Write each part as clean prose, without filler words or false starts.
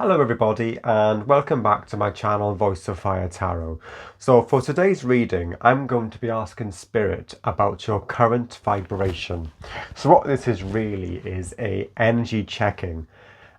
Hello everybody and welcome back to my channel Voice of Fire Tarot. So for today's reading I'm going to be asking Spirit about your current vibration. So what this is really is a energy check-in.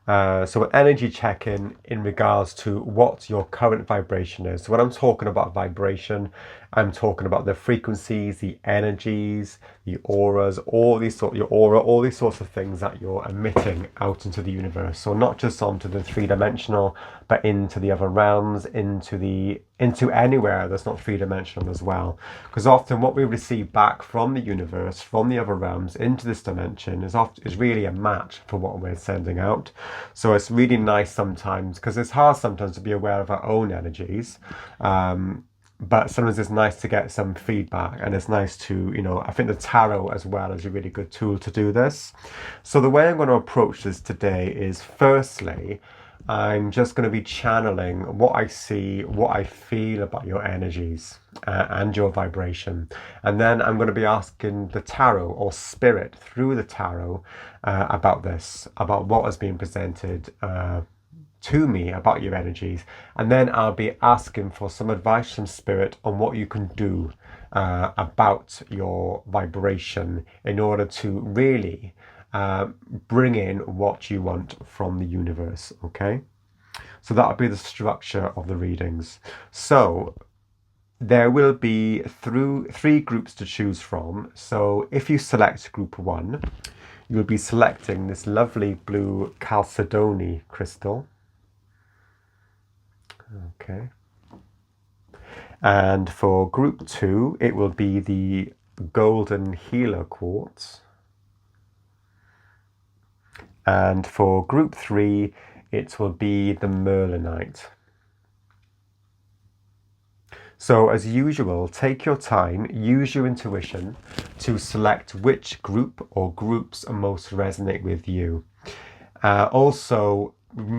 So an energy check-in in regards to what your current vibration is. So when I'm talking about vibration, I'm talking about the frequencies, the energies, the auras, all these sorts of things that you're emitting out into the universe. So not just onto the three-dimensional, but into the other realms, into anywhere that's not three-dimensional as well. Because often what we receive back from the universe, from the other realms into this dimension is really a match for what we're sending out. So it's really nice sometimes, because it's hard sometimes to be aware of our own energies. But sometimes it's nice to get some feedback, and it's nice to, I think the tarot as well is a really good tool to do this. So the way I'm going to approach this today is, firstly, I'm just going to be channeling what I see, what I feel about your energies and your vibration. And then I'm going to be asking the tarot or Spirit through the tarot about this, about what has been presented to me about your energies. And then I'll be asking for some advice from Spirit on what you can do about your vibration in order to really bring in what you want from the universe. Okay, so that'll be the structure of the readings. So there will be three groups to choose from. So if you select group 1, you'll be selecting this lovely blue Chalcedony crystal. Okay, and for group 2 it will be the golden healer quartz, and for group 3 it will be the Merlinite. So as usual, take your time, use your intuition to select which group or groups most resonate with you. Also,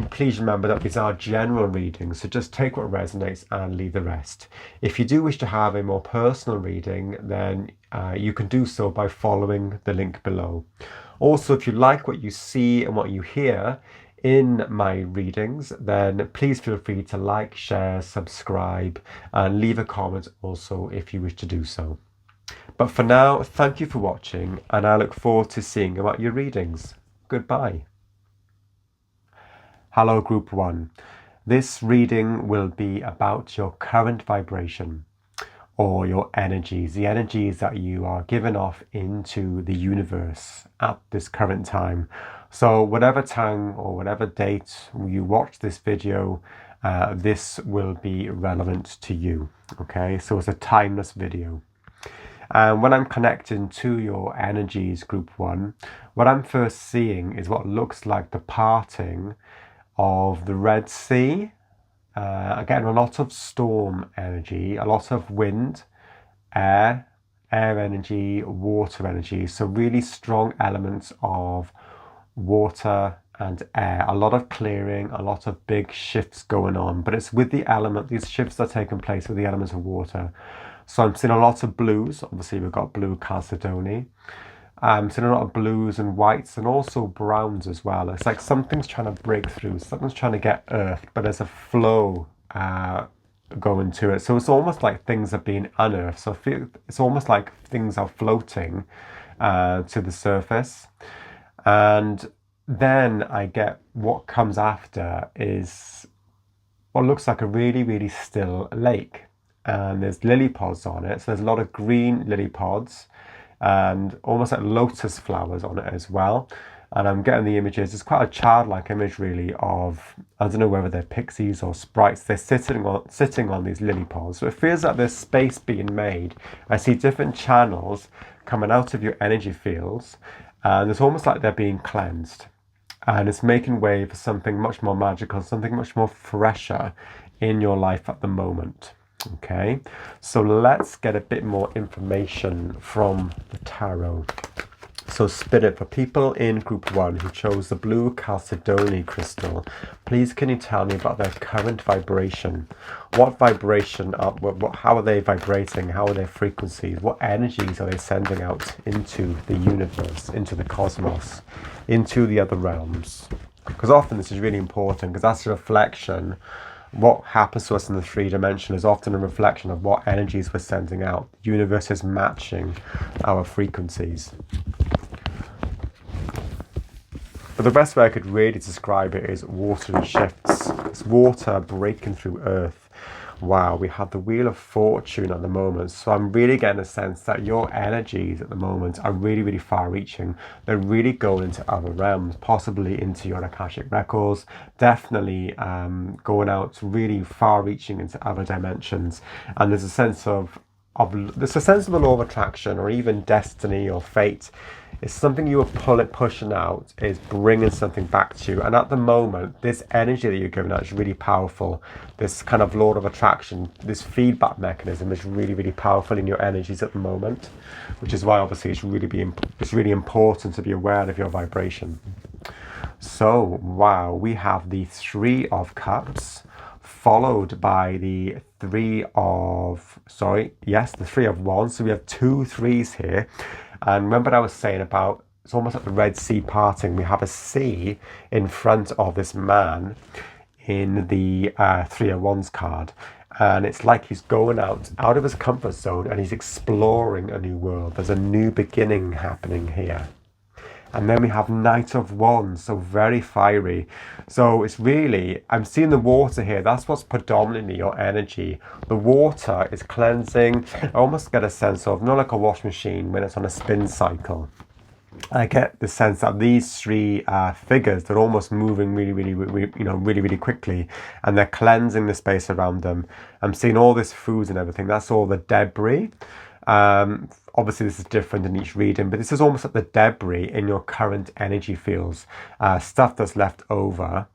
please remember that these are general readings, so just take what resonates and leave the rest. If you do wish to have a more personal reading, then you can do so by following the link below. Also, if you like what you see and what you hear in my readings, then please feel free to like, share, subscribe, and leave a comment also if you wish to do so. But for now, thank you for watching, and I look forward to seeing about your readings. Goodbye. Hello group 1. This reading will be about your current vibration or your energies, the energies that you are giving off into the universe at this current time. So whatever time or whatever date you watch this video, this will be relevant to you. Okay, so it's a timeless video. And when I'm connecting to your energies, group 1, what I'm first seeing is what looks like the parting of the Red Sea. Again, a lot of storm energy, a lot of wind, air energy, water energy. So really strong elements of water and air. A lot of clearing, a lot of big shifts going on. But it's with the element, these shifts are taking place with the elements of water. So I'm seeing a lot of blues. Obviously, we've got blue Chalcedony. I'm seeing a lot of blues and whites and also browns as well. It's like something's trying to break through, something's trying to get earthed, but there's a flow going to it. So it's almost like things are being unearthed. So it's almost like things are floating to the surface. And then I get what comes after is what looks like a really, really still lake. And there's lily pods on it. So there's a lot of green lily pods and almost like lotus flowers on it as well. And I'm getting the images, it's quite a childlike image really of, I don't know whether they're pixies or sprites, they're sitting on these lily pods. So it feels like there's space being made. I see different channels coming out of your energy fields, and it's almost like they're being cleansed. And it's making way for something much more magical, something much more fresher in your life at the moment. Okay, so let's get a bit more information from the tarot. So Spirit, for people in group 1 who chose the blue Chalcedony crystal, please can you tell me about their current vibration? What vibration how are they vibrating? How are their frequencies? What energies are they sending out into the universe, into the cosmos, into the other realms? Because often this is really important, because that's a reflection. What happens to us in the 3-dimensional is often a reflection of what energies we're sending out. The universe is matching our frequencies. But the best way I could really describe it is watery shifts. It's water breaking through earth. Wow, we have the Wheel of Fortune at the moment. So I'm really getting a sense that your energies at the moment are really, really far-reaching. They're really going into other realms, possibly into your Akashic records, definitely going out really far-reaching into other dimensions. And there's a sense of the law of attraction, or even destiny or fate. It's something you are pushing out, is bringing something back to you. And at the moment, this energy that you're giving out is really powerful. This kind of law of attraction, this feedback mechanism is really, really powerful in your energies at the moment, which is why obviously it's really important to be aware of your vibration. So, wow, we have the 3 of Cups, followed by the 3 of Wands. So we have 2 3s here. And remember what I was saying about, it's almost like the Red Sea parting. We have a sea in front of this man in the 3 of Wands card. And it's like he's going out of his comfort zone and he's exploring a new world. There's a new beginning happening here. And then we have Knight of Wands, so very fiery. So it's really, I'm seeing the water here. That's what's predominantly your energy. The water is cleansing. I almost get a sense of, not like a wash machine when it's on a spin cycle. I get the sense that these 3 figures, they're almost moving really quickly, and they're cleansing the space around them. I'm seeing all this food and everything. That's all the debris. Obviously this is different in each reading, but this is almost like the debris in your current energy fields, stuff that's left over,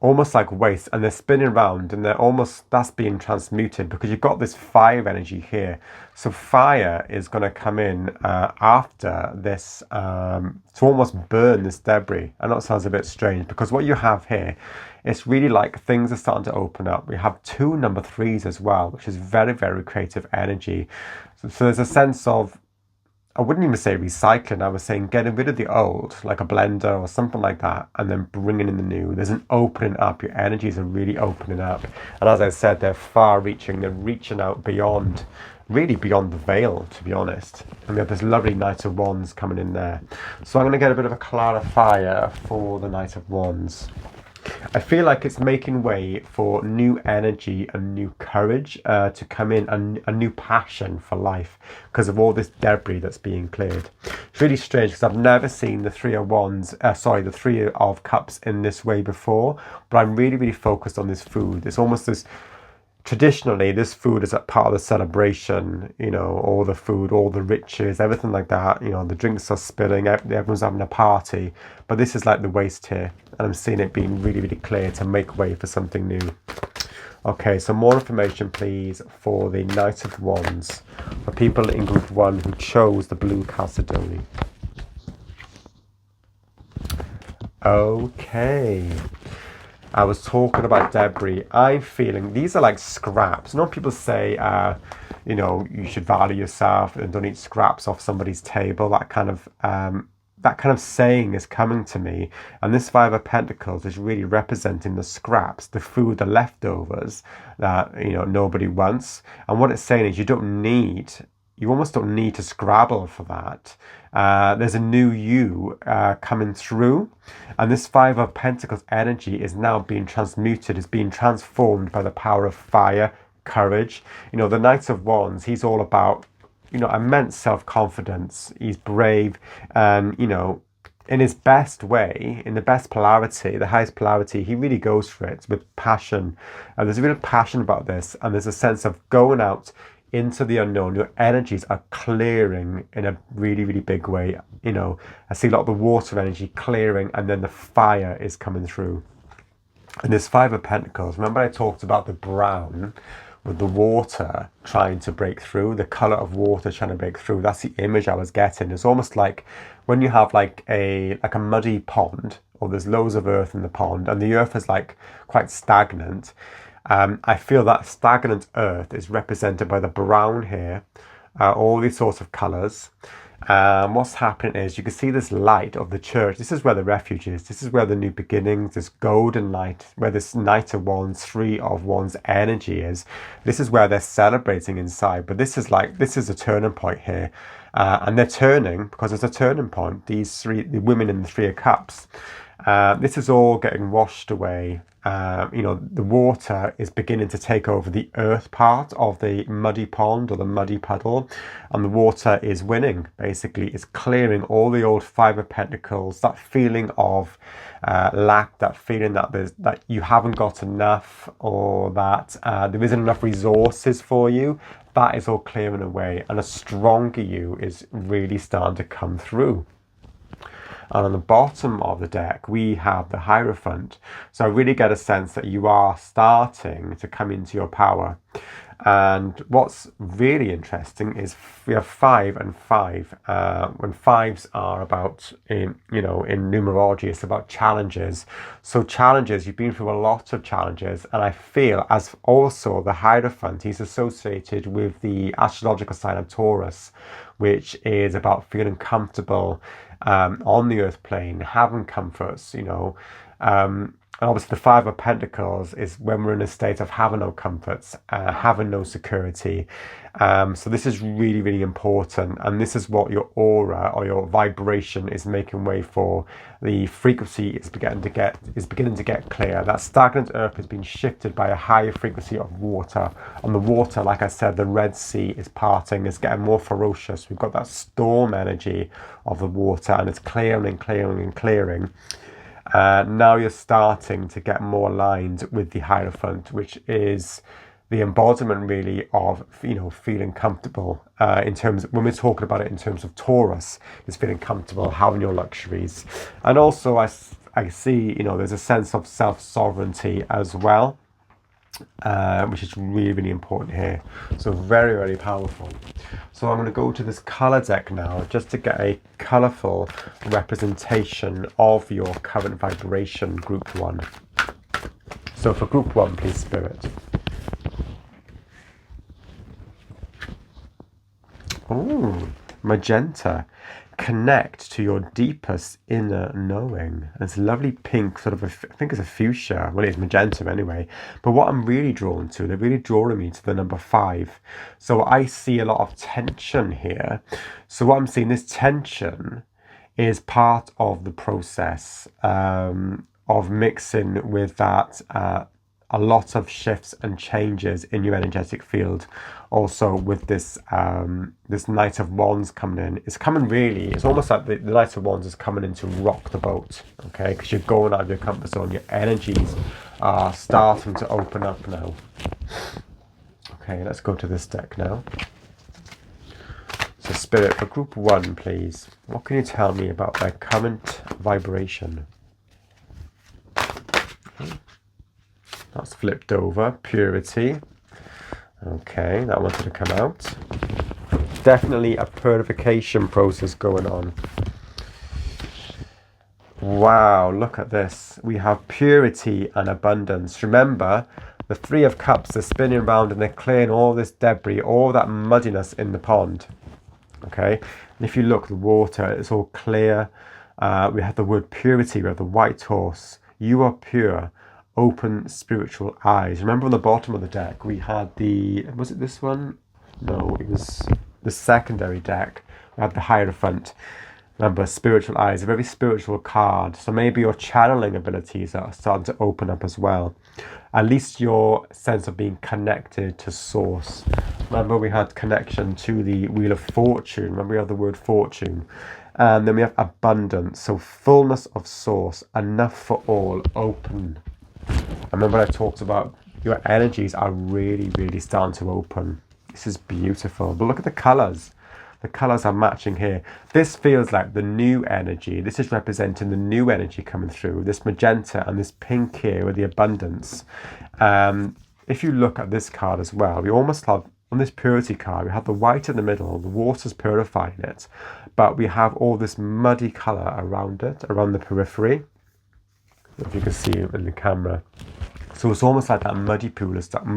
almost like waste, and they're spinning around, and that's being transmuted, because you've got this fire energy here. So fire is going to come in after this to almost burn this debris. I know it sounds a bit strange, because what you have here, it's really like things are starting to open up. We have 2 number 3s as well, which is very, very creative energy. So there's a sense of, I wouldn't even say recycling, I was saying getting rid of the old, like a blender or something like that, and then bringing in the new. There's an opening up. Your energies are really opening up. And as I said, they're far-reaching. They're reaching out beyond, really beyond the veil, to be honest. And we have this lovely Knight of Wands coming in there. So I'm going to get a bit of a clarifier for the Knight of Wands. I feel like it's making way for new energy and new courage to come in, and a new passion for life, because of all this debris that's being cleared. It's really strange, because I've never seen the 3 of Wands, the 3 of Cups in this way before, but I'm really, really focused on this food. It's almost this, traditionally, this food is a part of the celebration, all the food, all the riches, everything like that. The drinks are spilling, everyone's having a party. But this is like the waste here. And I'm seeing it being really, really clear to make way for something new. Okay, so more information, please, for the Knight of Wands, for people in Group 1 who chose the blue Chalcedony. Okay. I was talking about debris. I'm feeling these are like scraps. People say, you should value yourself and don't eat scraps off somebody's table. That kind of saying is coming to me. And this 5 of Pentacles is really representing the scraps, the food, the leftovers that, nobody wants. And what it's saying is you almost don't need to scrabble for that. There's a new you coming through, and this 5 of Pentacles energy is now being transmuted, is being transformed by the power of fire, courage. The Knight of Wands, he's all about, immense self-confidence. He's brave, and, in his best way, in the best polarity, the highest polarity, he really goes for it with passion. And there's a real passion about this, and there's a sense of going out into the unknown. Your energies are clearing in a really, really big way. I see a lot of the water energy clearing, and then the fire is coming through. And this 5 of Pentacles, remember I talked about the brown with the water trying to break through, the color of water trying to break through. That's the image I was getting. It's almost like when you have like a muddy pond, or there's loads of earth in the pond, and the earth is like quite stagnant. I feel that stagnant earth is represented by the brown here, all these sorts of colors. What's happening is you can see this light of the church. This is where the refuge is. This is where the new beginnings, this golden light, where this Knight of Wands, Three of Wands energy is. This is where they're celebrating inside. But this is a turning point here. And they're turning because it's a turning point. The women in the Three of Cups. This is all getting washed away. The water is beginning to take over the earth part of the muddy pond or the muddy puddle, and the water is winning. Basically, it's clearing all the old Five of Pentacles, that feeling of lack, that feeling that you haven't got enough, or that there isn't enough resources for you. That is all clearing away, and a stronger you is really starting to come through. And on the bottom of the deck, we have the Hierophant. So I really get a sense that you are starting to come into your power. And what's really interesting is we have 5 and 5. When 5s are about, in numerology, it's about challenges. So challenges, you've been through a lot of challenges. And I feel as also the Hierophant, he's associated with the astrological sign of Taurus, which is about feeling comfortable on the earth plane, having comforts, and obviously the Five of Pentacles is when we're in a state of having no comforts, having no security. So this is really, really important. And this is what your aura or your vibration is making way for. The frequency is beginning to get clear. That stagnant earth has been shifted by a higher frequency of water. And the water, like I said, the Red Sea is parting. It's getting more ferocious. We've got that storm energy of the water, and it's clearing and clearing and clearing. Now you're starting to get more aligned with the Hierophant, which is the embodiment really of, feeling comfortable in terms of, when we're talking about it in terms of Taurus, is feeling comfortable, having your luxuries. And also I see, there's a sense of self-sovereignty as well, which is really, really important here. So very, very powerful. So I'm going to go to this colour deck now just to get a colourful representation of your current vibration, Group 1. So for Group 1, please, Spirit. Oh, magenta. Connect to your deepest inner knowing. And it's lovely pink, sort of I think it's a fuchsia. Well, it's magenta anyway. But what I'm really drawn to, they're really drawing me to the number 5. So I see a lot of tension here. So what I'm seeing, this tension is part of the process of mixing with that a lot of shifts and changes in your energetic field. Also with this this Knight of Wands coming in, it's almost like the Knight of Wands is coming in to rock the boat, okay? Because you're going out of your comfort zone. Your energies are starting to open up now. Okay, let's go to this deck now. So Spirit, for Group 1, please. What can you tell me about their current vibration? Okay. That's flipped over. Purity. Okay, that wanted to come out. Definitely a purification process going on. Wow, look at this. We have purity and abundance. Remember, the Three of Cups, they're spinning around and they're clearing all this debris, all that muddiness in the pond. Okay, and if you look, the water, it's all clear. We have the word purity, we have the white horse. You are pure. Open spiritual eyes. Remember on the bottom of the deck we had was it this one? No, it was the secondary deck. We had the Hierophant. Remember, spiritual eyes, a very spiritual card. So maybe your channeling abilities are starting to open up as well. At least your sense of being connected to source. Remember, we had connection to the Wheel of Fortune. Remember, we have the word fortune. And then we have abundance. So fullness of source, enough for all, open. I remember I talked about your energies are really, really starting to open. This is beautiful. But look at the colours. The colours are matching here. This feels like the new energy. This is representing the new energy coming through. This magenta and this pink here with the abundance. If you look at this card as well, we almost have, on this purity card, we have the white in the middle. The water's purifying it. But we have all this muddy colour around it, around the periphery. If you can see it in the camera. So it's almost like that muddy pool is starting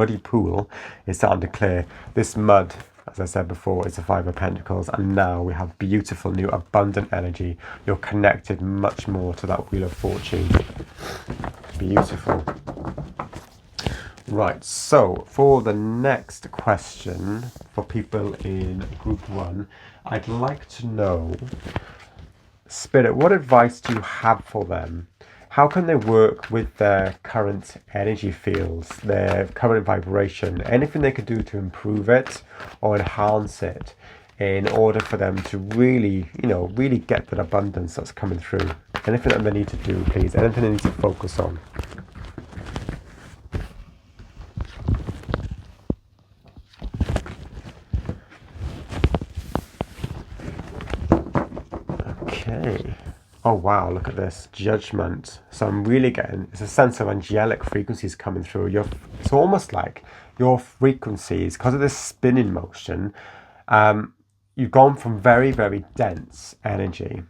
to clear. This mud as I said before, is the Five of Pentacles, and now we have beautiful new abundant energy. You're connected much more to that Wheel of Fortune. Beautiful. Right, so for the next question for people in Group 1, I'd like to know, Spirit, what advice do you have for them? How can they work with their current energy fields, their current vibration, anything they could do to improve it or enhance it in order for them to really, really get that abundance that's coming through? Anything that they need to do, please, anything they need to focus on. Okay. Oh wow, look at this. Judgment. So I'm really getting, it's a sense of angelic frequencies coming through. It's almost like your frequencies, because of this spinning motion, you've gone from very, very dense energy.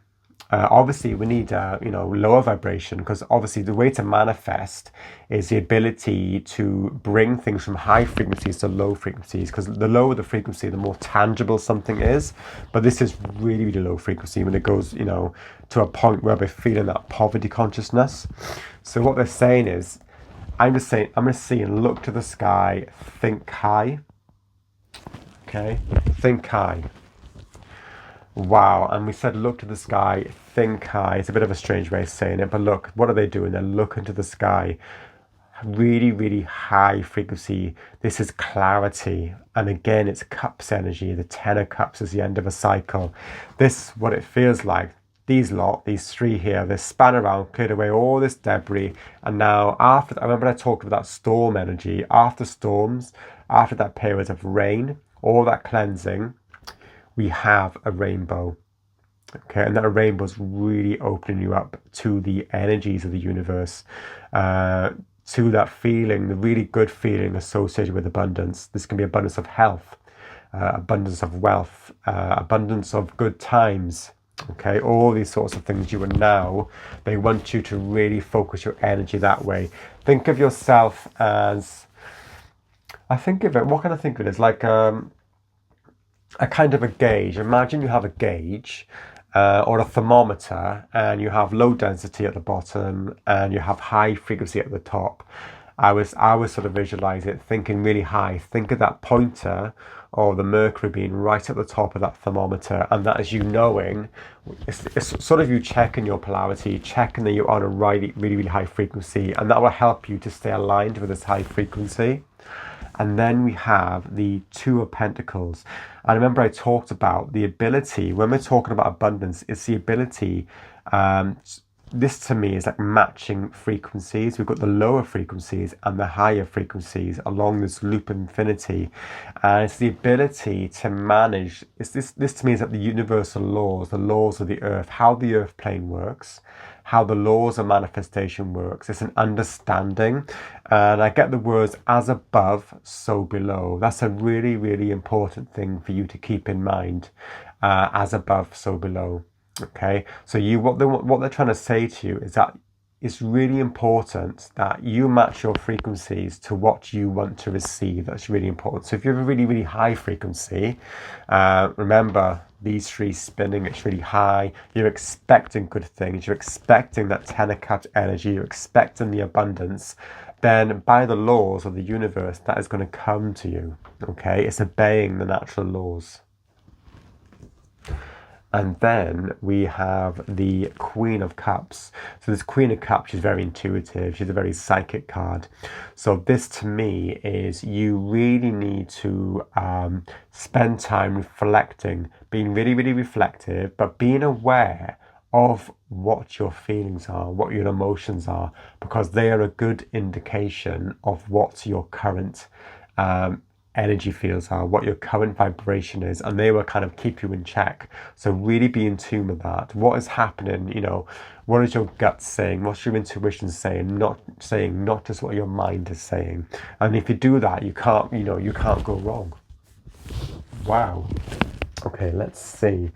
Obviously, we need lower vibration, because obviously the way to manifest is the ability to bring things from high frequencies to low frequencies, because the lower the frequency, the more tangible something is. But this is really, really low frequency when it goes, to a point where we're feeling that poverty consciousness. So what they're saying is, I'm just saying, look to the sky, think high. Okay, think high. Wow, and we said look to the sky, think high. It's a bit of a strange way of saying it, but look, what are they doing? They're looking to the sky. Really, really high frequency. This is clarity. And again, it's cups energy. The 10 of cups is the end of a cycle. This, what it feels like, these three here, they span around, cleared away all this debris. And now I remember I talked about that storm energy. After storms, after that period of rain, all that cleansing, we have a rainbow. Okay, and that rainbow is really opening you up to the energies of the universe, to that feeling, the really good feeling associated with abundance. This can be abundance of health, abundance of wealth, abundance of good times. Okay, all these sorts of things. They want you to really focus your energy that way. Think of yourself as, what can I think of it as? Like a kind of a gauge. Imagine you have a gauge or a thermometer, and you have low density at the bottom and you have high frequency at the top. I was sort of visualize it, thinking really high. Think of that pointer or the mercury being right at the top of that thermometer, and that is you knowing, it's sort of you checking your polarity, checking that you're on a really, really, really high frequency, and that will help you to stay aligned with this high frequency. And then we have the Two of Pentacles. And remember I talked about the ability, when we're talking about abundance, it's the ability, this to me is like matching frequencies. We've got the lower frequencies and the higher frequencies along this loop of infinity. And it's the ability to manage, this to me is like the universal laws, the laws of the earth, how the earth plane works, how the laws of manifestation works. It's an understanding. And I get the words as above, so below. That's a really, really important thing for you to keep in mind. As above, so below. Okay, so what they're trying to say to you is that it's really important that you match your frequencies to what you want to receive. That's really important. So if you have a really, really high frequency, remember these three spinning, it's really high. You're expecting good things. You're expecting that 10 of cups energy. You're expecting the abundance. Then by the laws of the universe, that is going to come to you. Okay, it's obeying the natural laws. And then we have the Queen of Cups. So this Queen of Cups, she's very intuitive. She's a very psychic card. So this to me is you really need to spend time reflecting, being really, really reflective, but being aware of what your feelings are, what your emotions are, because they are a good indication of what your current energy fields are, what your current vibration is, and they will kind of keep you in check. So really be in tune with that. What is happening, what is your gut saying, what's your intuition saying, not just what your mind is saying. And if you do that, you can't go wrong. Wow. Okay, let's see.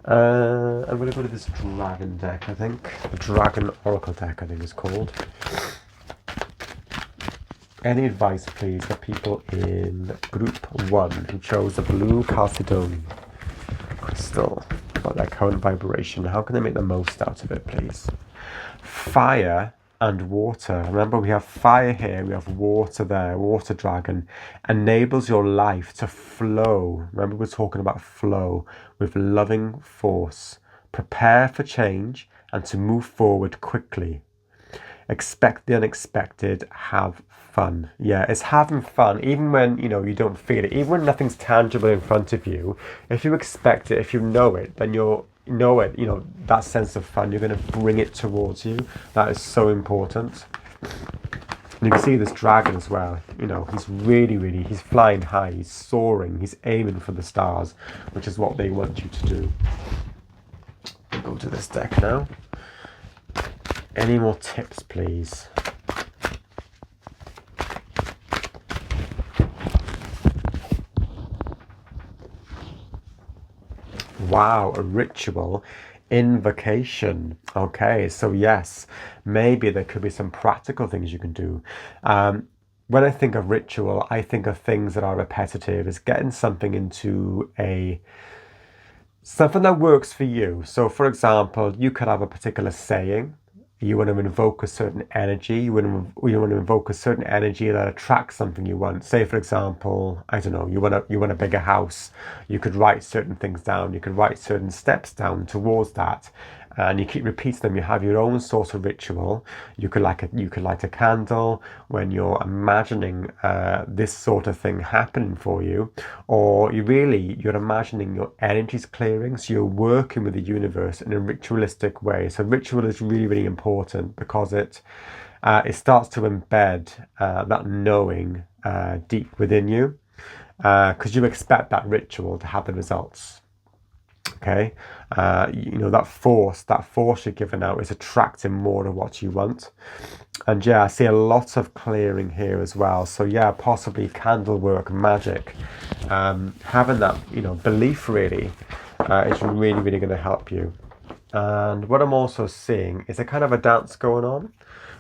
I'm going to go to this dragon deck, I think. The Dragon Oracle deck, I think it's called. Any advice, please, for people in group 1 who chose the blue Chalcedony crystal about their current vibration? How can they make the most out of it, please? Fire and water. Remember, we have fire here, we have water there. Water dragon enables your life to flow. Remember, we're talking about flow with loving force. Prepare for change and to move forward quickly. Expect the unexpected, have fun. Yeah, it's having fun, even when, you don't feel it, even when nothing's tangible in front of you. If you expect it, if you know it, then that sense of fun, you're going to bring it towards you. That is so important. And you can see this dragon as well, he's really, he's flying high, he's soaring, he's aiming for the stars, which is what they want you to do. We'll go to this deck now. Any more tips, please? Wow, a ritual invocation. Okay, so yes, maybe there could be some practical things you can do. When I think of ritual, I think of things that are repetitive. It's getting something into something that works for you. So, for example, you could have a particular saying. You want to invoke a certain energy. You want to invoke a certain energy that attracts something you want. Say, for example, I don't know, you want a bigger house. You could write certain things down. You could write certain steps down towards that, and you keep repeating them. You have your own sort of ritual. You could light a candle when you're imagining this sort of thing happening for you, or you're imagining your energies clearing. So you're working with the universe in a ritualistic way. So ritual is really, really important because it starts to embed that knowing deep within you, because you expect that ritual to have the results. Okay, that force you're giving out is attracting more of what you want. And yeah, I see a lot of clearing here as well. So yeah, possibly candle work, magic, having that belief really is really, really going to help you. And what I'm also seeing is a kind of a dance going on.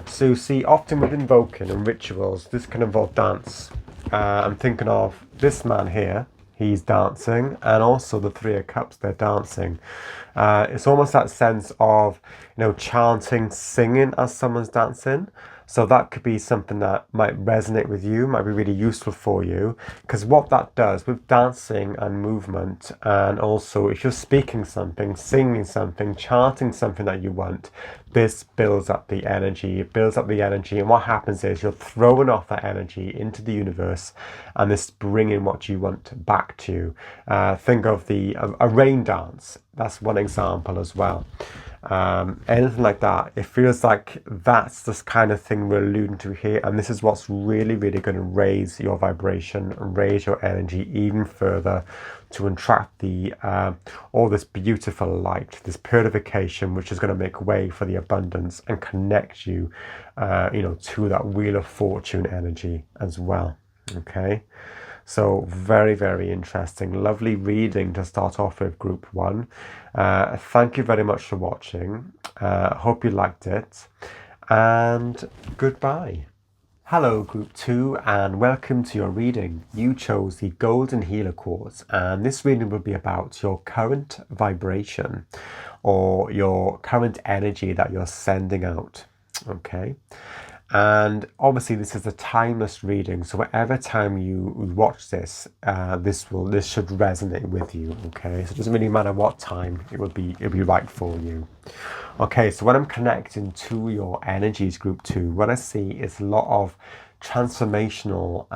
So see, often with invoking and rituals, this can involve dance. I'm thinking of this man here. He's dancing, and also the Three of Cups, they're dancing. It's almost that sense of, chanting, singing as someone's dancing. So that could be something that might resonate with you, might be really useful for you. Because what that does with dancing and movement, and also if you're speaking something, singing something, chanting something that you want, this builds up the energy. It builds up the energy, and what happens is you're throwing off that energy into the universe, and this bringing what you want back to you. Think of a rain dance. That's one example as well. Anything like that, it feels like that's this kind of thing we're alluding to here, and this is what's really, really going to raise your vibration and raise your energy even further to attract all this beautiful light, this purification, which is going to make way for the abundance and connect you to that Wheel of Fortune energy as well. Okay, so very, very interesting, lovely reading to start off with group 1. Thank you very much for watching. Hope you liked it, and goodbye. Hello group 2, and welcome to your reading. You chose the Golden Healer Quartz, and this reading will be about your current vibration or your current energy that you're sending out. Okay, and obviously this is a timeless reading, so whatever time you watch this, this should resonate with you. Okay, so it doesn't really matter what time, it'll be right for you. Okay, so when I'm connecting to your energies, group 2, what I see is a lot of transformational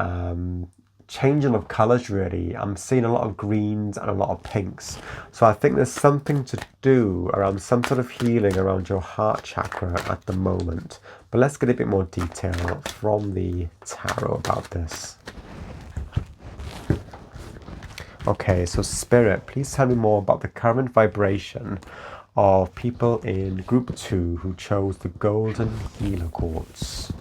changing of colours really. I'm seeing a lot of greens and a lot of pinks. So I think there's something to do around some sort of healing around your heart chakra at the moment. But let's get a bit more detail from the tarot about this. Okay, so Spirit, please tell me more about the current vibration of people in group 2 who chose the Golden Healer Quartz.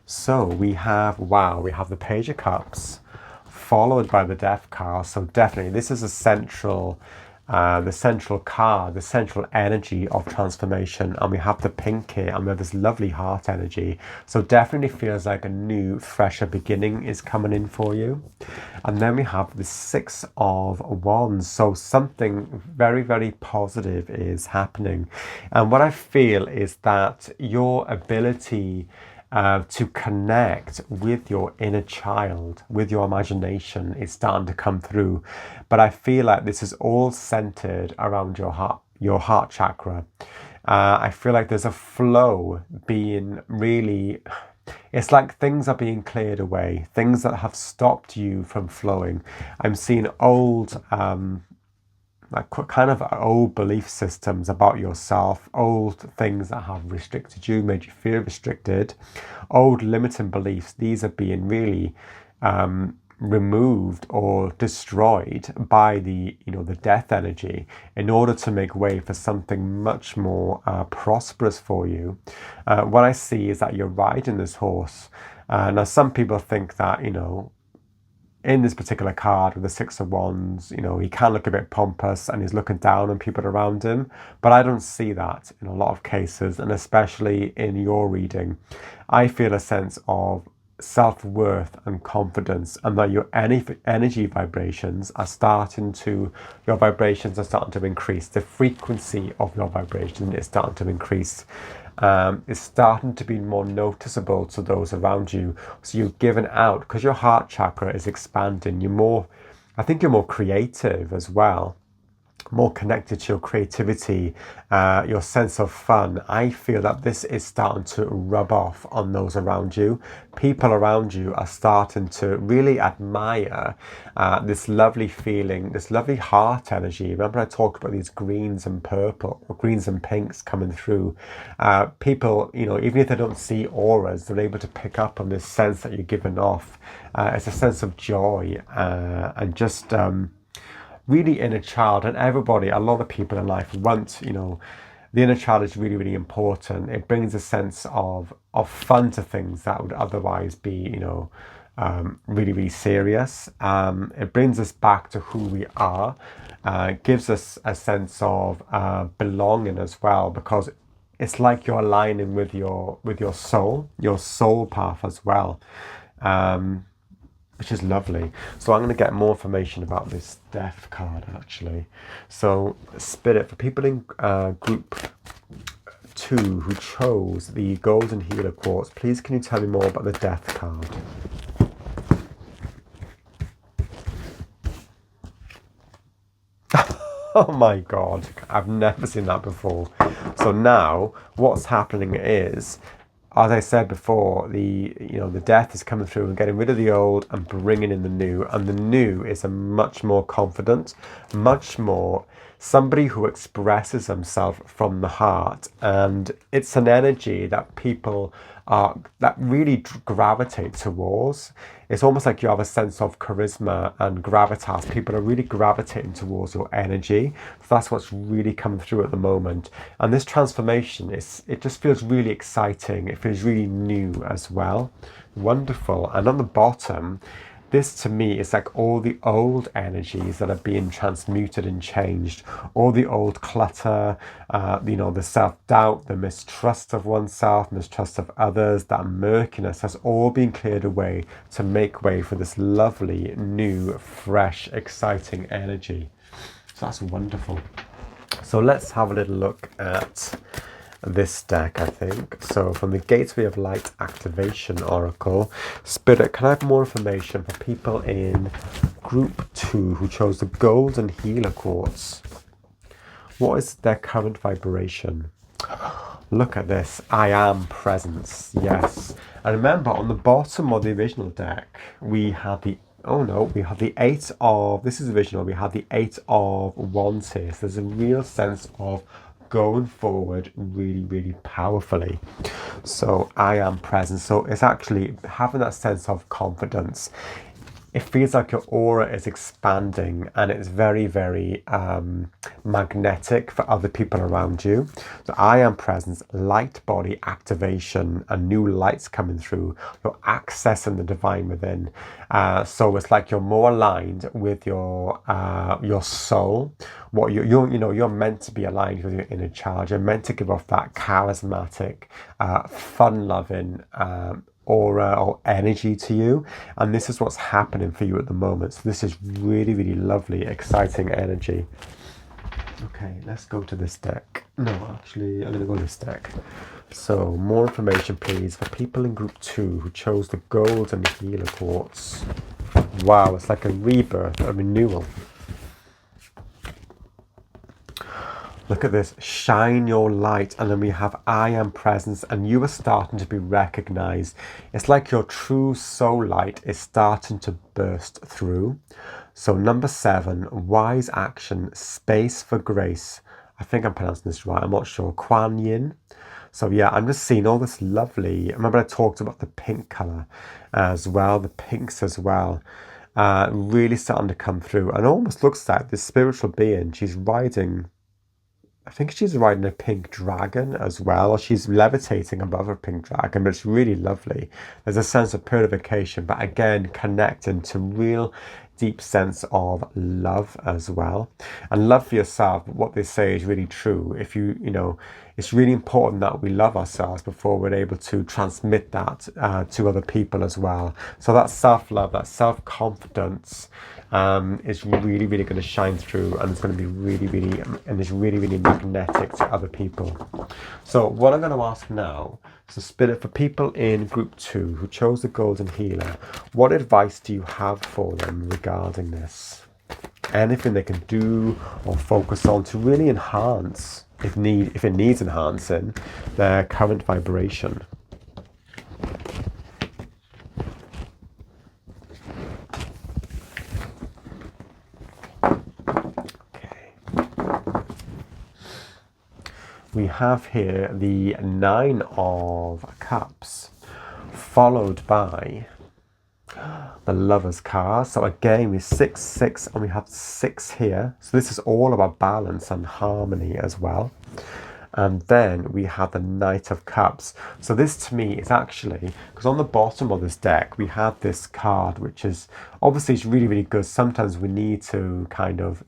So we have the Page of Cups, followed by the Death card. So definitely this is a central the central card, the central energy of transformation, and we have the pink here, and we have this lovely heart energy. So definitely feels like a new, fresher beginning is coming in for you. And then we have the Six of Wands. So something very, very positive is happening. And what I feel is that your ability to connect with your inner child, with your imagination, is starting to come through. But I feel like this is all centered around your heart chakra. I feel like there's a flow being really, it's like things are being cleared away, things that have stopped you from flowing. I'm seeing old like kind of old belief systems about yourself, old things that have restricted you, made you feel restricted, old limiting beliefs. These are being really removed or destroyed by the death energy in order to make way for something much more prosperous for you. What I see is that you're riding this horse. Now some people think that in this particular card with the Six of Wands, he can look a bit pompous and he's looking down on people around him. But I don't see that in a lot of cases, and especially in your reading. I feel a sense of self-worth and confidence, and that your energy vibrations are starting to increase. The frequency of your vibration is starting to increase. Is starting to be more noticeable to those around you. So you're giving out because your heart chakra is expanding. I think you're more creative as well, more connected to your creativity, your sense of fun. I feel that this is starting to rub off on those around you. People around you are starting to really admire this lovely feeling, this lovely heart energy. Remember I talked about these greens and greens and pinks coming through. People, even if they don't see auras, they're able to pick up on this sense that you're giving off. It's a sense of joy and just really inner child. And everybody, a lot of people in life want, the inner child is really, really important. It brings a sense of fun to things that would otherwise be, really, really serious. It brings us back to who we are. Gives us a sense of belonging as well, because it's like you're aligning with your soul path as well. Which is lovely. So I'm going to get more information about this death card actually. So Spirit, for people in group 2 who chose the golden healer quartz, please can you tell me more about the death card? Oh my god, I've never seen that before. So now what's happening is, as I said before, the death is coming through and getting rid of the old and bringing in the new. And the new is a much more confident, much more somebody who expresses themselves from the heart. And it's an energy that people that really gravitate towards. It's almost like you have a sense of charisma and gravitas. People are really gravitating towards your energy. So that's what's really coming through at the moment. And this transformation, it just feels really exciting. It feels really new as well. Wonderful. And on the bottom, this to me is like all the old energies that are being transmuted and changed, all the old clutter, the self-doubt, the mistrust of oneself, mistrust of others, that murkiness has all been cleared away to make way for this lovely, new, fresh, exciting energy. So that's wonderful. So let's have a little look at this deck, I think. So from the Gateway of Light Activation Oracle, Spirit, can I have more information for people in group 2 who chose the golden healer quartz? What is their current vibration? Look at this. I am presence. Yes. And remember, on the bottom of the original deck, we have the Eight of, this is original, we have the Eight of Wands here. So there's a real sense of going forward really, really powerfully. So I am present. So it's actually having that sense of confidence. it feels like your aura is expanding, and it's very, very magnetic for other people around you. So I am presence, light body activation, and new lights coming through. You're accessing the divine within. So it's like you're more aligned with your soul. What you're meant to be aligned with your inner child. You're meant to give off that charismatic, fun-loving aura or energy to you, and this is what's happening for you at the moment. So this is really, really lovely, exciting energy. Okay, let's go to this deck. No, actually, I'm going to go to this deck. So, more information, please, for people in group 2 who chose the gold and the healer quartz. Wow, it's like a rebirth, a renewal. Look at this, shine your light, and then we have I am presence, and you are starting to be recognized. It's like your true soul light is starting to burst through. So number 7, wise action, space for grace. I think I'm pronouncing this right, I'm not sure. Kuan Yin. So yeah, I'm just seeing all this lovely, remember I talked about the pink color as well, the pinks as well. Really starting to come through, and almost looks like this spiritual being, she's riding, I think she's riding a pink dragon as well, or she's levitating above a pink dragon, but it's really lovely. There's a sense of purification, but again, connecting to real deep sense of love as well. And love for yourself, what they say is really true. If you know, it's really important that we love ourselves before we're able to transmit that to other people as well. So that self-love, that self-confidence is really, really going to shine through, and it's going to be really, really, and it's really, really magnetic to other people. So what I'm going to ask now, so Spirit, for people in group 2 who chose the golden healer, what advice do you have for them regarding this? Anything they can do or focus on to really enhance, if it needs enhancing, their current vibration. We have here the 9 of Cups, followed by the Lover's card. So again, we 6, 6, and we have 6 here. So this is all about balance and harmony as well. And then we have the Knight of Cups. So this to me is actually, because on the bottom of this deck, we have this card, which is, obviously it's really, really good. Sometimes we need to kind of,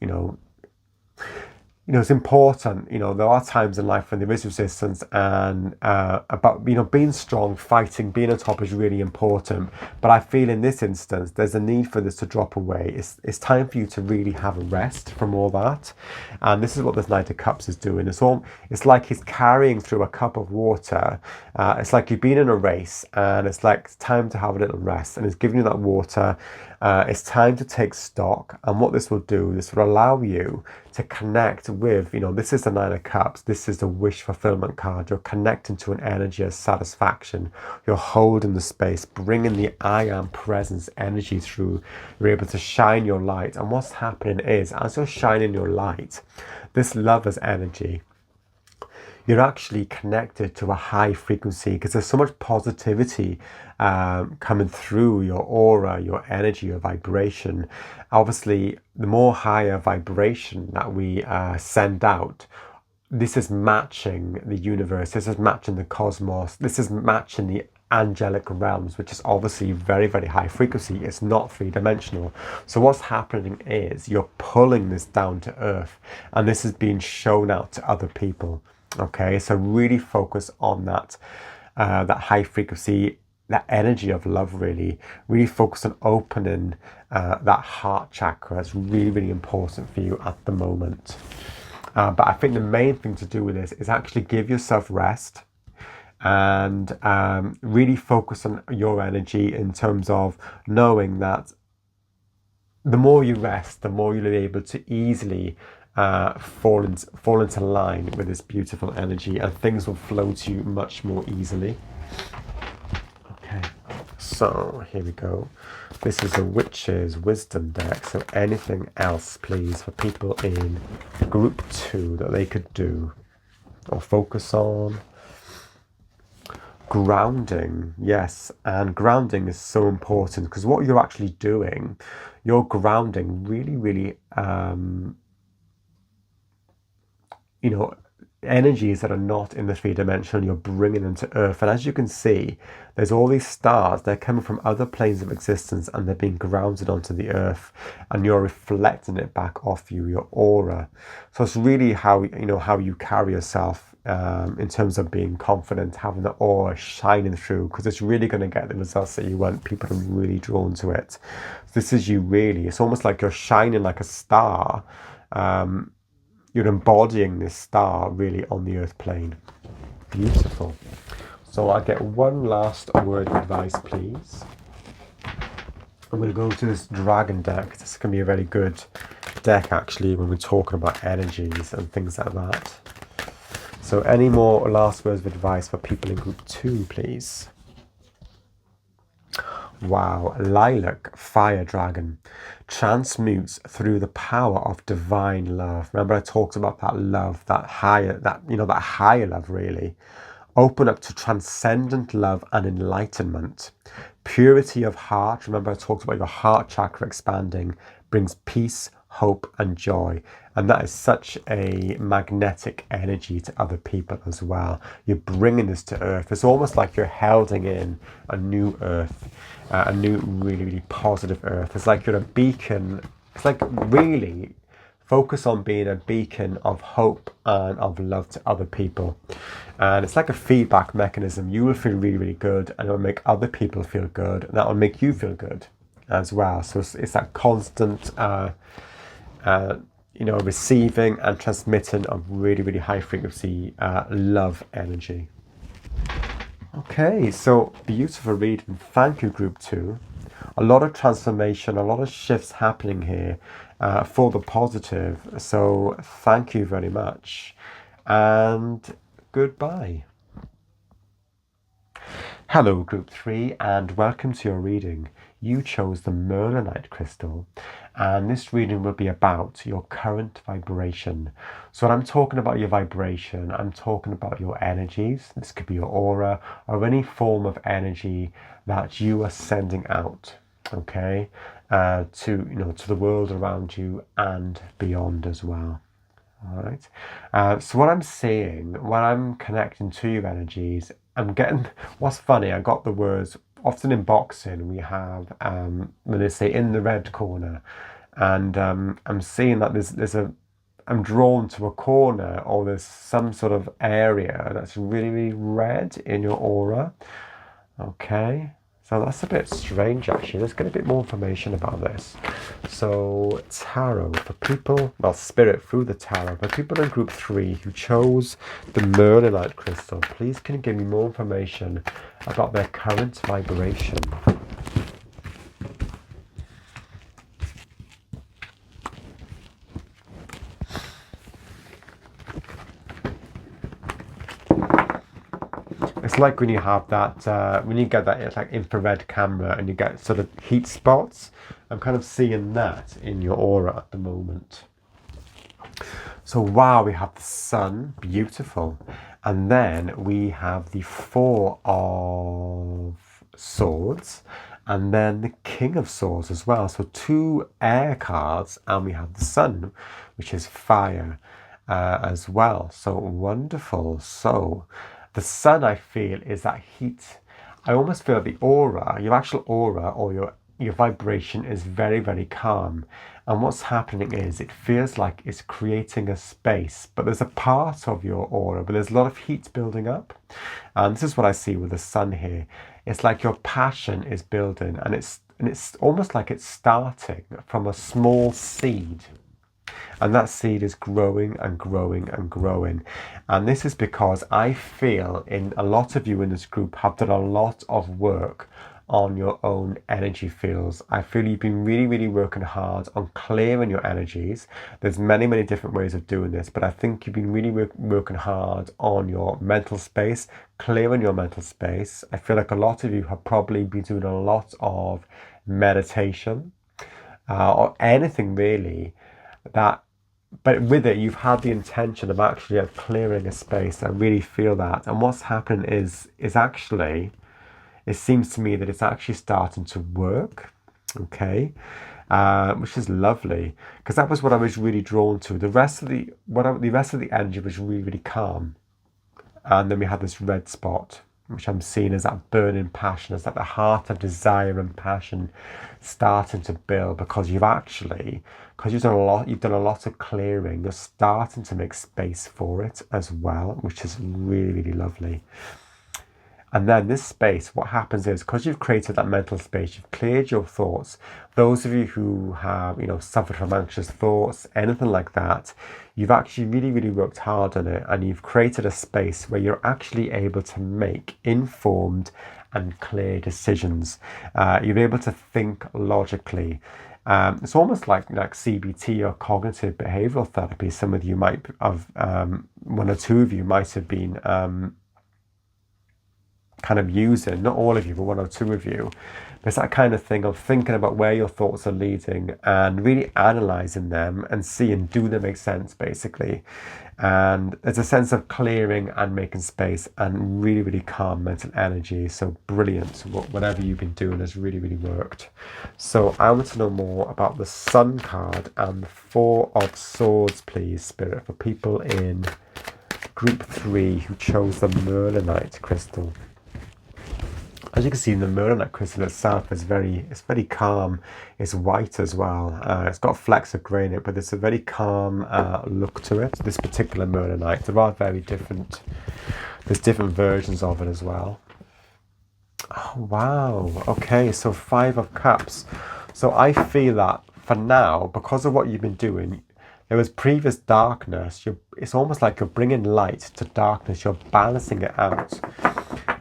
it's important, there are times in life when there is resistance, and about, being strong, fighting, being on top is really important. But I feel in this instance, there's a need for this to drop away. It's time for you to really have a rest from all that. And this is what this Knight of Cups is doing. It's like he's carrying through a cup of water. It's like you've been in a race, and it's like it's time to have a little rest. And it's giving you that water. It's time to take stock. And what this will do, this will allow you to connect with, this is the 9 of Cups. This is the wish fulfillment card. You're connecting to an energy of satisfaction. You're holding the space, bringing the I am presence energy through. You're able to shine your light. And what's happening is, as you're shining your light, this Lover's energy, you're actually connected to a high frequency, because there's so much positivity coming through your aura, your energy, your vibration. Obviously, the more higher vibration that we send out, this is matching the universe, this is matching the cosmos, this is matching the angelic realms, which is obviously very, very high frequency. It's not 3-dimensional. So what's happening is you're pulling this down to earth, and this is being shown out to other people. Okay, so really focus on that high frequency, that energy of love. Really focus on opening that heart chakra. It's really, really important for you at the moment. But I think the main thing to do with this is actually give yourself rest, and really focus on your energy in terms of knowing that the more you rest, the more you'll be able to easily fall into line with this beautiful energy, and things will flow to you much more easily. Okay, so here we go. This is a Witch's Wisdom deck. So anything else, please, for people in group 2 that they could do or focus on? Grounding, yes, and grounding is so important because what you're actually doing, you're grounding really, really, you know, energies that are not in the three-dimensional, you're bringing them to Earth. And as you can see, there's all these stars, they're coming from other planes of existence and they're being grounded onto the Earth, and you're reflecting it back off you, your aura. So it's really how, how you carry yourself, in terms of being confident, having the aura shining through, because it's really going to get the results that you want. People are really drawn to it. So this is you really. It's almost like you're shining like a star. You're embodying this star really on the earth plane. Beautiful. So I get one last word of advice, please. I'm going to go to this dragon deck. This is going to be a very good deck actually when we're talking about energies and things like that. So any more last words of advice for people in group 2, please? Wow, Lilac, Fire Dragon, transmutes through the power of divine love. Remember I talked about that love, that higher love really. Open up to transcendent love and enlightenment. Purity of heart. Remember I talked about your heart chakra expanding, brings peace, hope and joy. And that is such a magnetic energy to other people as well. You're bringing this to earth. It's almost like you're holding in a new earth, a new really, really positive earth. It's like you're a beacon. It's like really focus on being a beacon of hope and of love to other people. And it's like a feedback mechanism. You will feel really, really good, and it will make other people feel good, and that will make you feel good as well. So it's that constant receiving and transmitting of really, really high frequency love energy. Okay, so beautiful reading. Thank you, group 2. A lot of transformation, a lot of shifts happening here for the positive. So thank you very much, and goodbye. Hello, group 3, and welcome to your reading. You chose the Merlinite crystal, and this reading will be about your current vibration. So when I'm talking about your vibration, I'm talking about your energies. This could be your aura or any form of energy that you are sending out, okay, to the world around you and beyond as well. All right. So what I'm seeing, when I'm connecting to your energies, I'm getting, what's funny, I got the words, often in boxing, we have, when they say in the red corner, and I'm seeing that I'm drawn to a corner, or there's some sort of area that's really, really red in your aura. Okay. So that's a bit strange actually. Let's get a bit more information about this. So tarot for people, well, spirit through the tarot, for people in group 3 who chose the Merlinite crystal, please can you give me more information about their current vibration? It's like when you have that, when you get that, it's like infrared camera and you get sort of heat spots. I'm kind of seeing that in your aura at the moment. So wow, we have the sun, beautiful. And then we have the 4 of Swords, and then the King of Swords as well. So 2 air cards, and we have the sun, which is fire as well. So wonderful. So the sun, I feel, is that heat. I almost feel the aura, your actual aura or your vibration is very, very calm. And what's happening is it feels like it's creating a space, but there's a part of your aura, but there's a lot of heat building up. And this is what I see with the sun here. It's like your passion is building, and it's almost like it's starting from a small seed. And that seed is growing and growing and growing. And this is because I feel in a lot of you in this group have done a lot of work on your own energy fields. I feel you've been really, really working hard on clearing your energies. There's many, many different ways of doing this, but I think you've been really working hard on your mental space, clearing your mental space. I feel like a lot of you have probably been doing a lot of meditation or anything really that but with it, you've had the intention of actually of clearing a space. I really feel that. And what's happening is actually, it seems to me that it's actually starting to work. Okay. Which is lovely, because that was what I was really drawn to. The rest of the energy was really, really calm, and then we had this red spot, which I'm seeing as that burning passion, as that the heart of desire and passion starting to build, because you've done a lot of clearing. You're starting to make space for it as well, which is really, really lovely. And then this space, what happens is, because you've created that mental space, you've cleared your thoughts. Those of you who have, suffered from anxious thoughts, anything like that, you've actually really, really worked hard on it, and you've created a space where you're actually able to make informed and clear decisions. You're able to think logically. It's almost like CBT or cognitive behavioral therapy. Some of you might have, one or two of you might have been kind of using, not all of you, but one or two of you. But it's that kind of thing of thinking about where your thoughts are leading and really analysing them and seeing, do they make sense, basically. And there's a sense of clearing and making space and really, really calm mental energy. So brilliant. Whatever you've been doing has really, really worked. So I want to know more about the Sun card and the Four of Swords, please, Spirit, for people in Group 3 who chose the Merlinite crystal. As you can see, the Merlinite crystal itself is very calm. It's white as well. It's got flecks of grey in it, but it's a very calm look to it. This particular Merlinite, there are there's different versions of it as well. Oh, wow. Okay, so 5 of Cups. So I feel that for now, because of what you've been doing, there was previous darkness. It's almost like you're bringing light to darkness. You're balancing it out.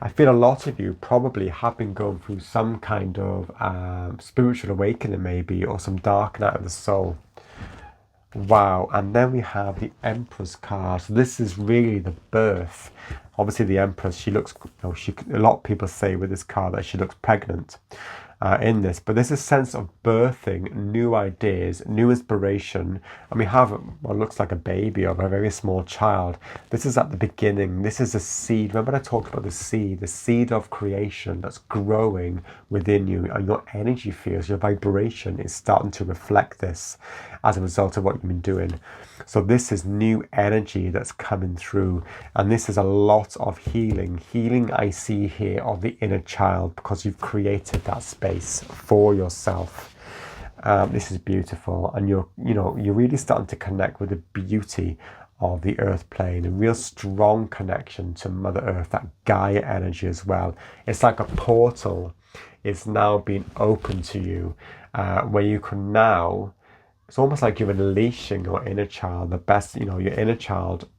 I feel a lot of you probably have been going through some kind of spiritual awakening, maybe, or some dark night of the soul. Wow. And then we have the Empress card. So this is really the birth. Obviously, the Empress, she looks, a lot of people say with this card that she looks pregnant in this. But there's a sense of birthing new ideas, new inspiration. And we have what looks like a baby or a very small child. This is at the beginning. This is a seed. Remember I talked about the seed of creation that's growing within you. And your energy fields, your vibration is starting to reflect this as a result of what you've been doing. So this is new energy that's coming through. And this is a lot of healing. Healing I see here of the inner child, because you've created that space for yourself. This is beautiful. And you're really starting to connect with the beauty of the earth plane, a real strong connection to Mother Earth, that Gaia energy as well. It's like a portal is now being opened to you, where you can now, it's almost like you're unleashing your inner child, your inner child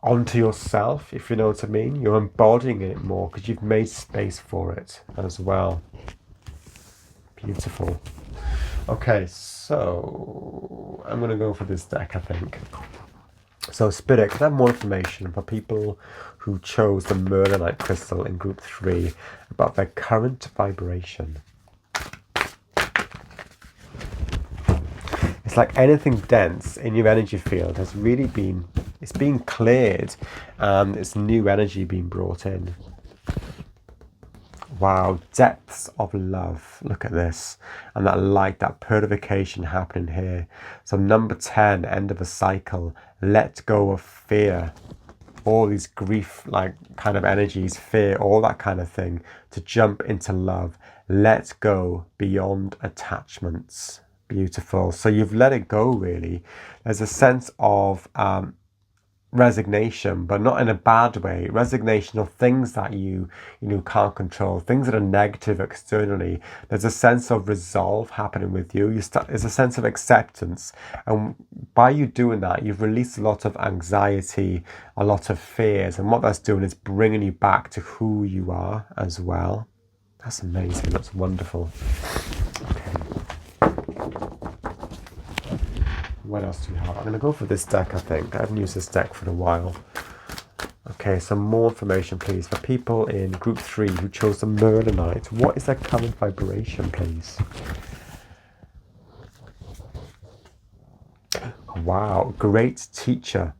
onto yourself, if you know what I mean. You're embodying it more because you've made space for it as well. Beautiful. Okay, so I'm going to go for this deck, I think. So Spirit, can I have more information for people who chose the Merlinite crystal in Group 3 about their current vibration? It's like anything dense in your energy field has really been, it's being cleared, and it's new energy being brought in. Wow, depths of love. Look at this. And that light, that purification happening here. So number 10, end of a cycle. Let go of fear. All these grief, like kind of energies, fear, all that kind of thing. To jump into love. Let go beyond attachments. Beautiful. So you've let it go, really. There's a sense of resignation, but not in a bad way. Resignation of things that you can't control, things that are negative externally. There's a sense of resolve happening with you. There's a sense of acceptance, and by you doing that, you've released a lot of anxiety, a lot of fears, and what that's doing is bringing you back to who you are as well. That's amazing. That's wonderful. Okay. What else do we have? I'm going to go for this deck, I think. I haven't used this deck for a while. Okay, some more information, please, for people in Group 3 who chose the Merlinite. What is their current vibration, please? Wow, great teacher.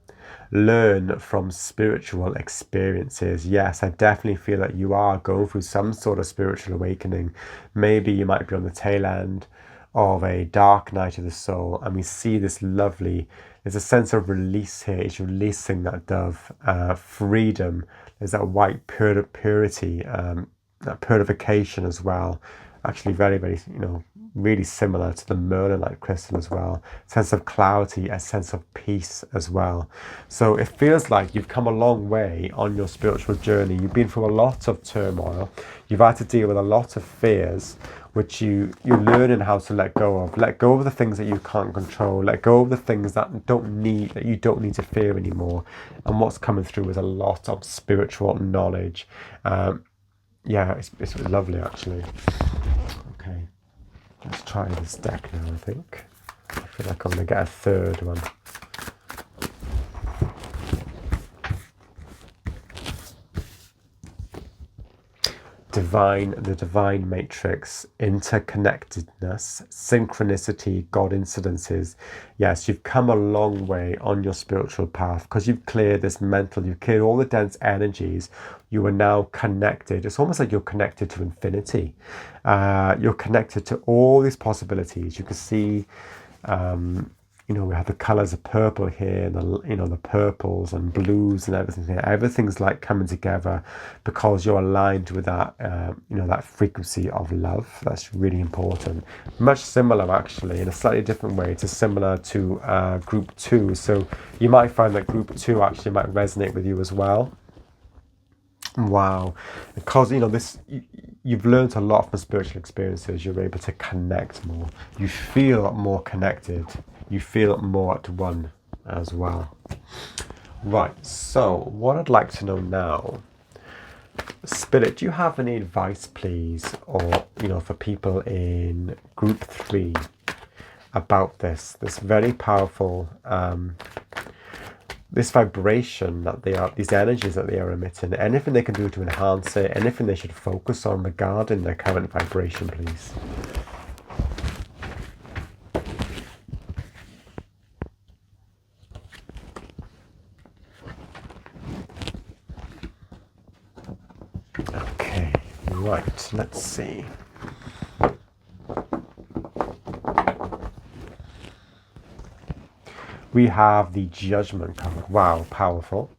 Learn from spiritual experiences. Yes, I definitely feel that you are going through some sort of spiritual awakening. Maybe you might be on the tail end of a dark night of the soul, and we see this lovely, there's a sense of release here. It's releasing that dove, freedom. There's that white purity, that purification as well. Actually very, very, really similar to the Merlinite crystal as well. Sense of clarity, a sense of peace as well. So it feels like you've come a long way on your spiritual journey. You've been through a lot of turmoil. You've had to deal with a lot of fears, which you're learning how to let go of. Let go of the things that you can't control. Let go of the things that you don't need to fear anymore. And what's coming through is a lot of spiritual knowledge. Yeah, it's lovely actually. Okay. Let's try this deck now, I think. I feel like I'm going to get a third one. The divine matrix, interconnectedness, synchronicity, God incidences. Yes, you've come a long way on your spiritual path because you've cleared this mental, you've cleared all the dense energies. You are now connected. It's almost like you're connected to infinity. You're connected to all these possibilities. You can see, we have the colors of purple here, the purples and blues and everything here. Everything's like coming together because you're aligned with that, that frequency of love. That's really important. Much similar, actually, in a slightly different way. It's similar to group 2. So you might find that group 2 actually might resonate with you as well. Wow, because you've learned a lot from spiritual experiences. You're able to connect more. You feel more connected. You feel more at one as well. Right, so what I'd like to know now, Spirit, do you have any advice, please, or for people in group 3 about this very powerful this vibration that these energies that they are emitting, anything they can do to enhance it, anything they should focus on regarding their current vibration, please? Okay, right, let's see. We have the Judgment card. Wow, powerful.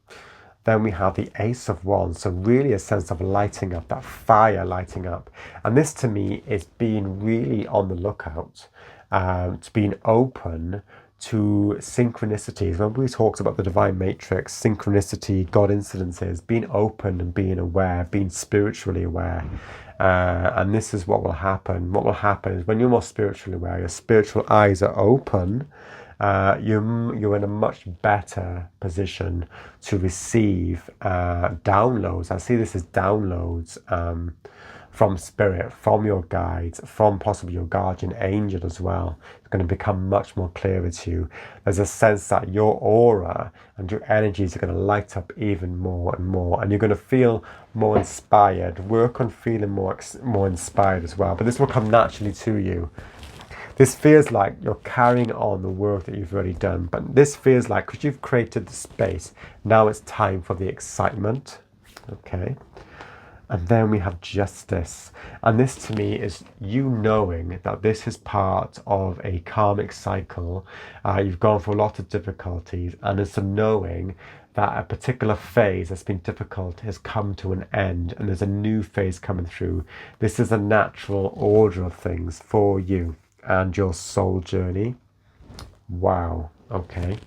Then we have the Ace of Wands. So really a sense of lighting up, that fire lighting up. And this to me is being really on the lookout, to being open to synchronicities. Remember we talked about the divine matrix, synchronicity, God incidences, being open and being aware, being spiritually aware. And this is what will happen. What will happen is when you're more spiritually aware, your spiritual eyes are open, you're in a much better position to receive downloads. I see this as downloads from spirit, from your guides, from possibly your guardian angel as well. It's going to become much more clearer to you. There's a sense that your aura and your energies are going to light up even more and more, and you're going to feel more inspired. Work on feeling more inspired as well, but this will come naturally to you. This feels like you're carrying on the work that you've already done, but this feels like, because you've created the space, now it's time for the excitement. Okay. And then we have Justice. And this to me is you knowing that this is part of a karmic cycle. You've gone through a lot of difficulties, and it's a knowing that a particular phase that's been difficult has come to an end, and there's a new phase coming through. This is a natural order of things for you and your soul journey. Wow. Okay.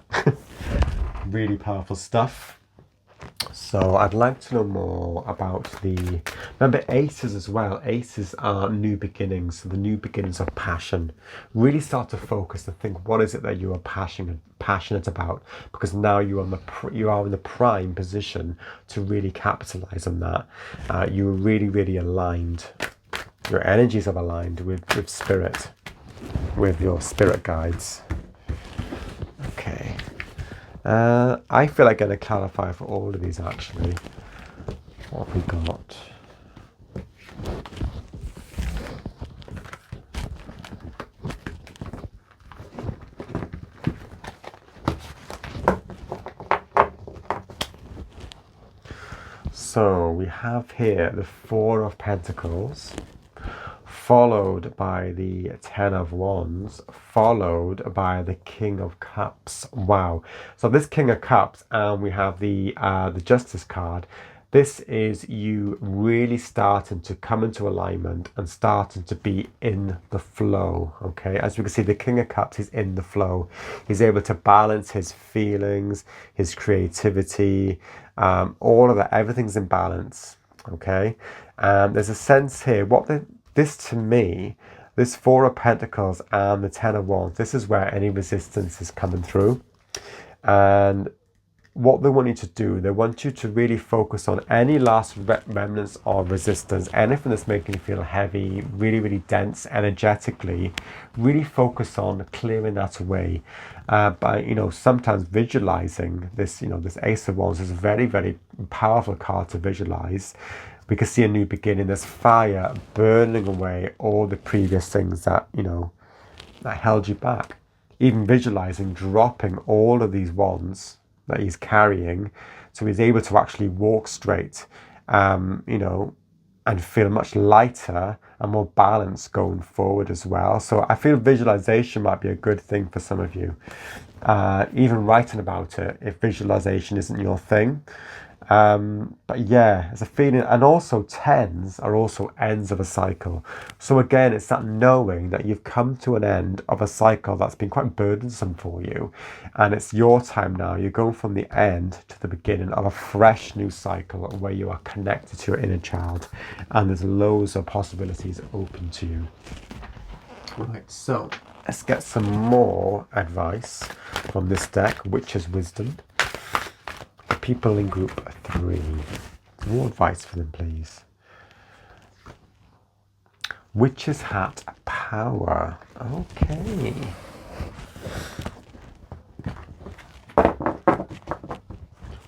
Really powerful stuff. So I'd like to know more about remember aces as well. Aces are new beginnings, so the new beginnings of passion. Really start to focus and think, what is it that you are passionate about? Because now you are in the prime position to really capitalize on that. You're really, really aligned. Your energies are aligned with spirit, with your spirit guides. Okay. I feel like I'm going to clarify for all of these actually. What have we got? So we have here the Four of Pentacles, followed by the Ten of Wands, followed by the King of Cups. Wow. So this King of Cups, and we have the Justice card. This is you really starting to come into alignment and starting to be in the flow, okay? As we can see, the King of Cups is in the flow. He's able to balance his feelings, his creativity, all of that. Everything's in balance, okay? There's a sense here, this to me, this Four of Pentacles and the Ten of Wands, this is where any resistance is coming through. And what they want you to do, they want you to really focus on any last remnants of resistance, anything that's making you feel heavy, really, really dense energetically. Really focus on clearing that away by, sometimes visualizing this. This Ace of Wands is a very, very powerful card to visualize. We can see a new beginning. There's fire burning away all the previous things that, that held you back. Even visualizing dropping all of these wands that he's carrying, so he's able to actually walk straight, and feel much lighter and more balanced going forward as well. So I feel visualization might be a good thing for some of you. Even writing about it, if visualization isn't your thing. But yeah, it's a feeling. And also tens are also ends of a cycle. So again, it's that knowing that you've come to an end of a cycle that's been quite burdensome for you, and it's your time now. You're going from the end to the beginning of a fresh new cycle where you are connected to your inner child, and there's loads of possibilities open to you. Right, so let's get some more advice from this deck, Witch's Wisdom. People in group 3. More advice for them, please. Witch's Hat Power. Okay.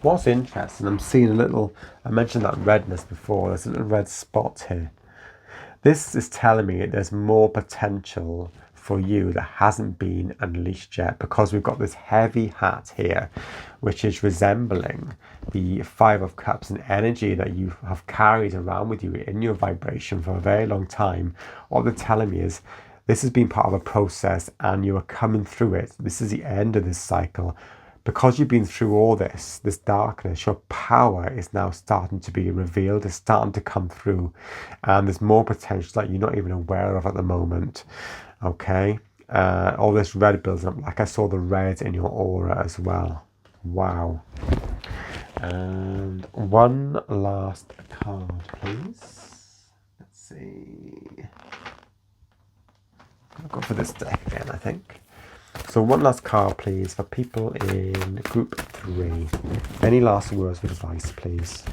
What's interesting, I'm seeing I mentioned that redness before, there's a little red spot here. This is telling me there's more potential for you that hasn't been unleashed yet, because we've got this heavy hat here, which is resembling the Five of Cups and energy that you have carried around with you in your vibration for a very long time. What they're telling me is this has been part of a process and you are coming through it. This is the end of this cycle. Because you've been through all this darkness, your power is now starting to be revealed, it's starting to come through, and there's more potential that you're not even aware of at the moment. Okay, all this red builds up. Like I saw the red in your aura as well. Wow. And one last card, please. Let's see. I'll go for this deck again, I think. So one last card, please, for people in group 3. Any last words of advice, please?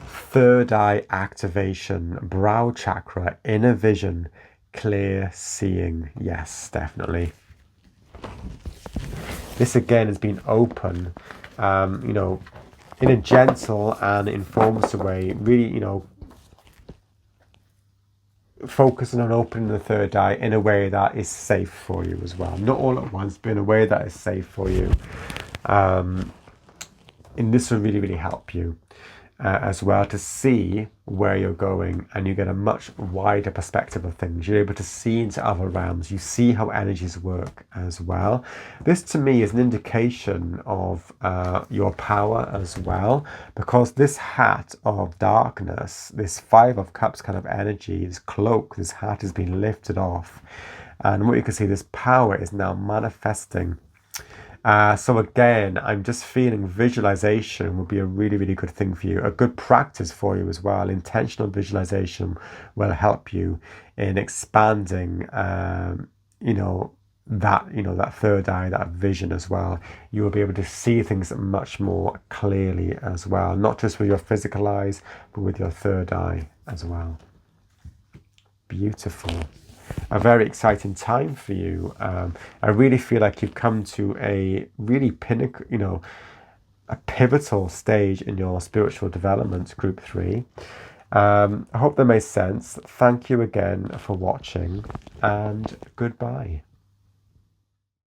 Third eye activation, brow chakra, inner vision, clear seeing. Yes, definitely. This again has been open, in a gentle and informed way, really, focusing on opening the third eye in a way that is safe for you as well. Not all at once, but in a way that is safe for you. And this will really, really help you as well to see where you're going, and you get a much wider perspective of things. You're able to see into other realms. You see how energies work as well. This to me is an indication of your power as well, because this hat of darkness, this Five of Cups kind of energy, this cloak, this hat has been lifted off, and what you can see, this power is now manifesting. So again, I'm just feeling visualization will be a really, really good thing for you. A good practice for you as well. Intentional visualization will help you in expanding, that third eye, that vision as well. You will be able to see things much more clearly as well. Not just with your physical eyes, but with your third eye as well. Beautiful. A very exciting time for you. I really feel like you've come to a really pinnacle, a pivotal stage in your spiritual development, group 3. I hope that made sense. Thank you again for watching, and goodbye.